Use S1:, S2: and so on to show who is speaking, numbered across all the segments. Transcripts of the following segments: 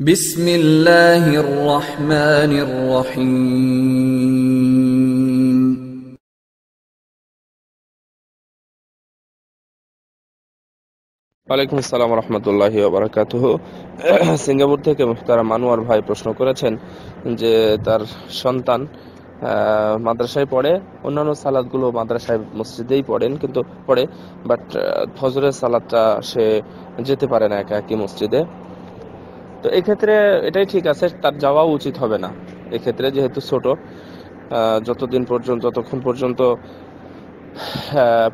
S1: বিসমিল্লাহির রহমানির রহিম।
S2: ওয়ালাইকুম আসসালাম রহমতুল্লাহি ওয়া বারাকাতুহু। সিঙ্গাপুর থেকে মুহতারাম আনোয়ার ভাই প্রশ্ন করেছেন যে তার সন্তান মাদ্রাসায় পড়ে, অন্যান্য সালাদগুলো মাদ্রাসায় মসজিদেই পড়েন কিন্তু পড়ে, বাট ফজরের সালাদটা সে যেতে পারে না একা একই মসজিদে। তো এক্ষেত্রে এটাই ঠিক আছে, তার যাওয়া উচিত হবে না এক্ষেত্রে, যেহেতু ছোট। যতক্ষণ পর্যন্ত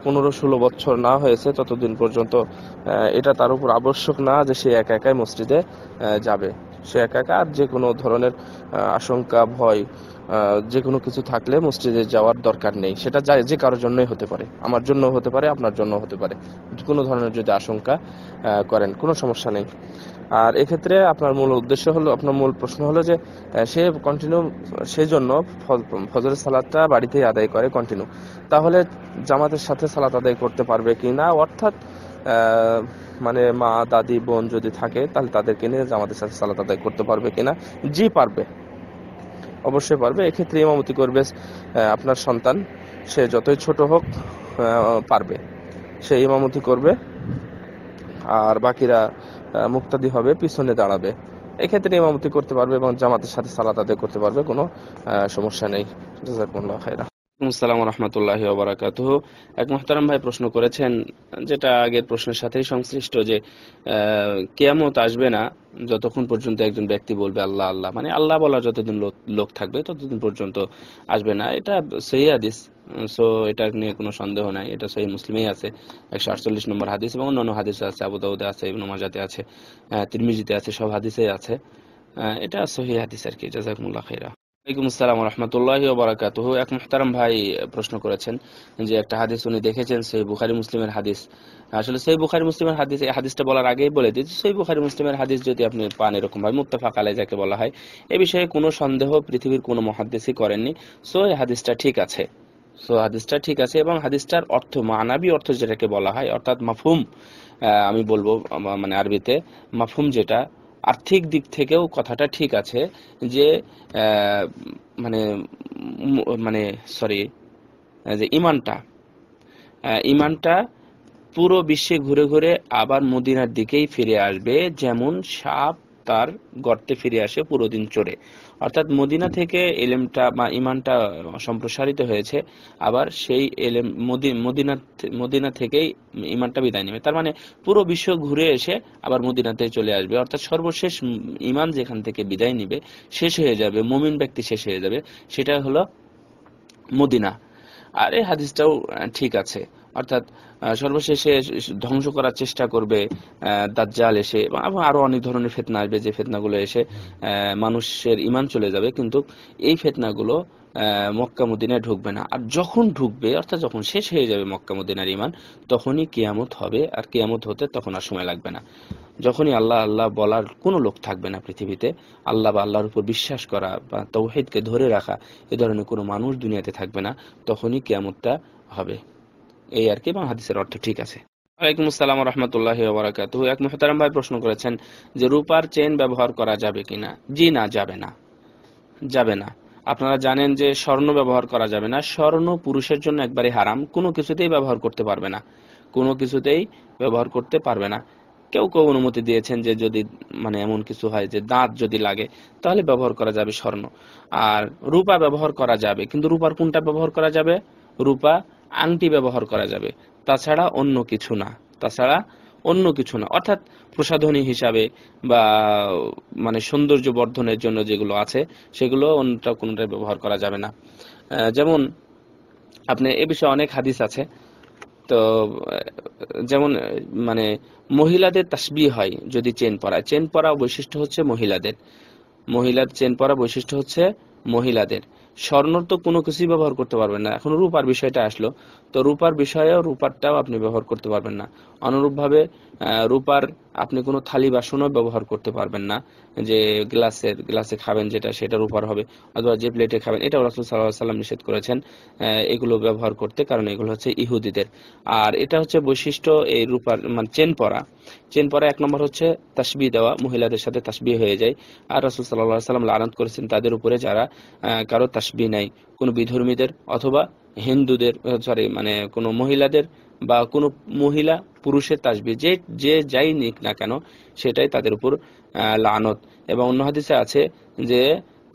S2: 15-16 বছর না হয়েছে ততদিন পর্যন্ত এটা তার উপর আবশ্যক না যে সে একা একাই মসজিদে যাবে। সে একা একা আর যে কোনো ধরনের আশঙ্কা, ভয়, যে কোনো কিছু থাকলে মসজিদে যাওয়ার দরকার নেই। সেটা যে কারোর জন্যই হতে পারে, আমার জন্য হতে পারে, আপনার জন্য হতে পারে। কোনো ধরনের যদি আশঙ্কা করেন, কোনো সমস্যা নেই। আর এক্ষেত্রে আপনার মূল প্রশ্ন হলো যে সে কন্টিনিউ, সেজন্য ফজরের সালাতটা বাড়িতেই আদায় করে কন্টিনিউ, তাহলে জামাতের সাথে সালাত আদায় করতে পারবে কিনা, অর্থাৎ মানে মা, দাদি, বোন যদি থাকে তাহলে তাদেরকে নিয়ে জামাতের সাথে সালাত আদায় করতে পারবে কিনা? জি, পারবে, অবশ্যই পারবে। এক্ষেত্রে ইমামতি করবে আপনার সন্তান, সে যতই ছোট হোক পারবে, সে ইমামতি করবে, আর বাকিরা মুক্তাদি হবে, পিছনে দাঁড়াবে। এক্ষেত্রে ইমামতি করতে পারবে এবং জামাতের সাথে সালাত আদায় করতে পারবে, কোনো সমস্যা নেই। জাযাকুমুল্লাহু খাইরা। আসসালামু রাহমাতুল্লাহি ওয়া বারাকাতুহু। এক মুহতারাম ভাই প্রশ্ন করেছেন, যেটা আগের প্রশ্নের সাথেই সংশ্লিষ্ট, যে কিয়ামত আসবে না যতক্ষণ পর্যন্ত একজন ব্যক্তি বলবে আল্লাহ আল্লাহ, মানে আল্লাহ বলার যতদিন লোক থাকবে ততদিন পর্যন্ত আসবে না। এটা সহিহ হাদিস, সো এটা নিয়ে কোনো সন্দেহ নাই। এটা সহিহ মুসলিমেই আছে, 148 নম্বর হাদিস, এবং অন্যান্য হাদিসে আছে, আবু দাউদে আছে, ইবনে মাজাতে আছে, তিরমিজিতে আছে, সব হাদিসেই আছে। এটা সহিহ হাদিস আর কি। জাযাকুমুল্লাহু খাইরা। ওয়ালাইকুম আসসালাম রাহমাতুল্লাহি ওয়া বারাকাতুহু। এক মুহতারাম ভাই প্রশ্ন করেছেন যে একটা হাদিস উনি দেখেছেন, সহিহ বুখারী মুসলিমের হাদিস। আসলে সহিহ বুখারী মুসলিমের হাদিস, এই হাদিসটা বলার আগেই বলে দিই, সহিহ বুখারী মুসলিমের হাদিস যদি আপনি পান এরকম ভাবে মুত্তাফাক আলাইহি যাকে বলা হয়, এ বিষয়ে কোনো সন্দেহ পৃথিবীর কোনো মুহাদ্দিসই করেননি। সো এই হাদিসটা ঠিক আছে, এবং হাদিসটার অর্থ, মানাবী অর্থ যেটাকে বলা হয়, অর্থাৎ মাফহুম, আমি বলবো মানে আরবিতে মাফহুম, যেটা আর্থিক দিক থেকেও কথাটা ঠিক আছে, যে মানে মানে সরি, যে ইমানটা পুরো বিশ্বে ঘুরে ঘুরে আবার মদিনার দিকেই ফিরে আসবে, যেমন সাপ তার গর্তে ফিরে আসে পুরো দিন চড়ে। অর্থাৎ মদিনা থেকে এলেমটা বা ইমানটা সম্প্রসারিত হয়েছে, আবার সেই এলেম মদিনা থেকেই ইমানটা বিদায় নেবে। তার মানে পুরো বিশ্ব ঘুরে এসে আবার মদিনাতে চলে আসবে, অর্থাৎ সর্বশেষ ইমান যেখান থেকে বিদায় নিবে, শেষ হয়ে যাবে, মুমিন ব্যক্তি শেষ হয়ে যাবে, সেটা হলো মদিনা। আর এই হাদিসটাও ঠিক আছে, অর্থাৎ সর্বশেষে ধ্বংস করার চেষ্টা করবে দাজ্জাল এসে, এবং আরো অনেক ধরনের ফিতনা আসবে, যে ফিতনাগুলো এসে মানুষের ঈমান চলে যাবে, কিন্তু এই ফিতনাগুলো মক্কা মদিনায় ঢুকবে না। আর যখন ঢুকবে, অর্থাৎ যখন শেষ হয়ে যাবে মক্কা মদিনার ঈমান, তখনই কিয়ামত হবে। আর কিয়ামত হতে তখন আর সময় লাগবে না। যখনই আল্লাহ আল্লাহ বলার কোনো লোক থাকবে না পৃথিবীতে, আল্লাহ বা আল্লাহর উপর বিশ্বাস করা বা তাওহীদকে ধরে রাখা এ ধরনের কোনো মানুষ দুনিয়াতে থাকবে না, তখনই কিয়ামতটা হবে। এই আর কি, এবং হাদিসের অর্থ ঠিক আছে। ওয়ালাইকুম আসসালাম রাহমাতুল্লাহি ওয়া বারাকাতুহু। এক মুহতারাম ভাই প্রশ্ন করেছেন যে রূপার চেইন ব্যবহার করা যাবে কিনা। জি না, যাবে না। আপনারা জানেন যে স্বর্ণ ব্যবহার করা যাবে না। স্বর্ণ পুরুষের জন্য একবারে হারাম, কোনো কিছুতেই ব্যবহার করতে পারবে না, কেউ কেউ অনুমতি দিয়েছেন যে যদি মানে এমন কিছু হয় যে দাঁত যদি লাগে, তাহলে ব্যবহার করা যাবে স্বর্ণ। আর রূপা ব্যবহার করা যাবে, কিন্তু রূপার কোনটা ব্যবহার করা যাবে? রূপা আংটি ব্যবহার করা যাবে, তাছাড়া অন্য কিছু না। অর্থাৎ প্রসাধনী হিসাবে বা মানে সৌন্দর্য বর্ধনের জন্য যেগুলো আছে, সেগুলো অন্যটা কোনটাই ব্যবহার করা যাবে না। যেমন আপনি এ বিষয়ে অনেক হাদিস আছে। তো যেমন মানে মহিলাদের তাসবিহ হয় যদি চেন পরা বৈশিষ্ট্য হচ্ছে মহিলাদের। স্বর্ণ তো কোনো কিছুই ব্যবহার করতে পারবেন না। এখন রূপার বিষয়টা আসলো, তো রূপারটাও আপনি ব্যবহার করতে পারবেন না। অনুরূপভাবে রূপার আপনি কোনো থালি বাসনও ব্যবহার করতে পারবেন না, যে গ্লাসে খাবেন যেটা সেটার উপর হবে, অথবা যে প্লেটে খাবেন, এটাও রাসূল সাল্লাল্লাহু আলাইহি ওয়াসাল্লাম নিষেধ করেছেন এগুলো ব্যবহার করতে, কারণ এগুলো হচ্ছে ইহুদিদের। আর এটা হচ্ছে বৈশিষ্ট্য এই রূপার মানে চেন পরা এক নম্বর হচ্ছে তাসবিহ দেওয়া, মহিলাদের সাথে তাসবিহ হয়ে যায়। আর রাসূল সাল্লাল্লাহু আলাইহি ওয়াসাল্লাম লানত করেছেন তাদের উপরে যারা কারো তাসবিহ নাই, কোনো বিধর্মীদের অথবা হিন্দুদের, মানে কোনো মহিলাদের বা কোনো মহিলা পুরুষের তাসবিহ যে যে যাই নিক না কেন সেটাই তাদের উপর লানত। এবং অন্য হাদিসে আছে যে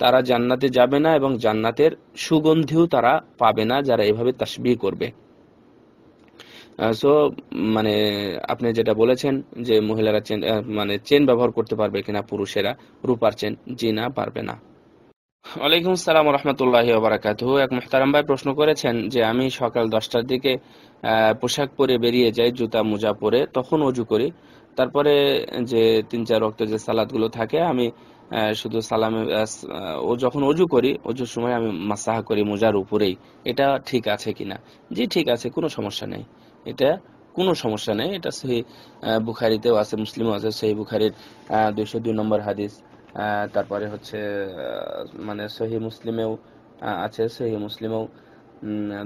S2: তারা জান্নাতে যাবে না এবং জান্নাতের সুগন্ধিও তারা পাবে না যারা এভাবে তাসবিহ করবে। সো মানে আপনি যেটা বলেছেন যে মহিলারা চেন মানে চেন ব্যবহার করতে পারবে কিনা পুরুষেরা, রূপার চেন, জি না, পারবে না। ওয়ালাইকুম আসসালাম ওয়া রাহমাতুল্লাহি ওয়া বারাকাতুহু। এক মুহতারাম ভাই প্রশ্ন করেছেন যে আমি সকাল 10টার দিকে পোশাক পরে বেরিয়ে যাই, জুতা মোজা পরে, তখন অজু করি, তারপরে যে 3-4 ওয়াক্ত যে সালাতগুলো থাকে আমি শুধু সালামে ও যখন অজু করি, অজুর সময় আমি মাসাহা করি মোজার উপরেই, এটা ঠিক আছে কিনা? জি ঠিক আছে, কোনো সমস্যা নেই, এটা কোনো সমস্যা নেই। এটা সহিহ বুখারীতেও আছে, মুসলিমও আছে, সহিহ বুখারীর 202 নম্বর হাদিস। তারপরে হচ্ছে মানে সহিহ মুসলিমেও আছে, সহিহ মুসলিমেও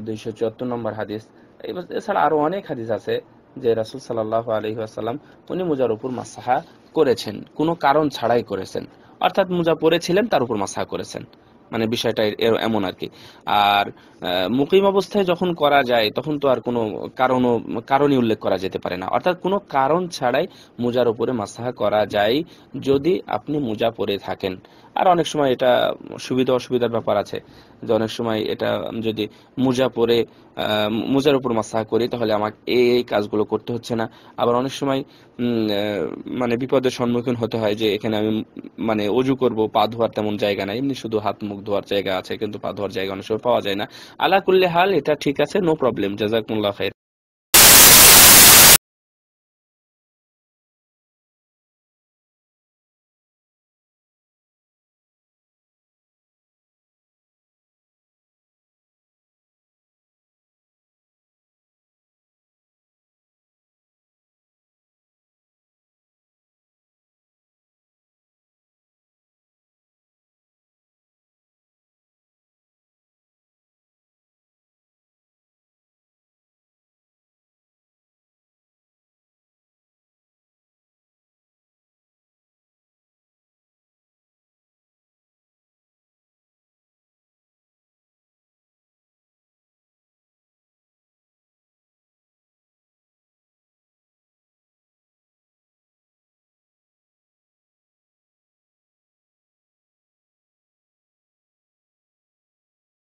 S2: 274 নম্বর হাদিস। এছাড়া আরো অনেক হাদিস আছে যে রাসূল সাল্লাল্লাহু আলাইহি ওয়াসাল্লাম উনি মুজার উপর মাসাহা করেছেন, কোনো কারণ ছাড়াই করেছেন, অর্থাৎ মুজা পরেছিলেন তার উপর মাসাহা করেছেন, মানে বিষয়টা এমন আর কি। আর মুকিম অবস্থায় যখন করা যায় তখন তো আর কোনো কারণই উল্লেখ করা যেতে পারে না, অর্থাৎ কোনো কারণ ছাড়াই মুজার উপরে মাসাহা করা যায় যদি আপনি মুজা পরে থাকেন। আর অনেক সময় এটা সুবিধা অসুবিধার ব্যাপার আছে, যে অনেক সময় এটা যদি মুজা পরে মুজার উপর মাসাহা করি তাহলে আমাকে এই কাজগুলো করতে হচ্ছে না। আবার অনেক সময় মানে বিপদের সম্মুখীন হতে হয় যে এখানে আমি মানে অজু করব, পা ধোয়ার তেমন জায়গা নাই, এমনি শুধু হাত মুখ ধোয়ার জায়গা আছে কিন্তু পা ধোয়ার জায়গা অনেক সময় পাওয়া যায় না। আলা কুল্লি হাল এটা ঠিক আছে, নো প্রবলেম। জাযাকুমুল্লাহ খাইর।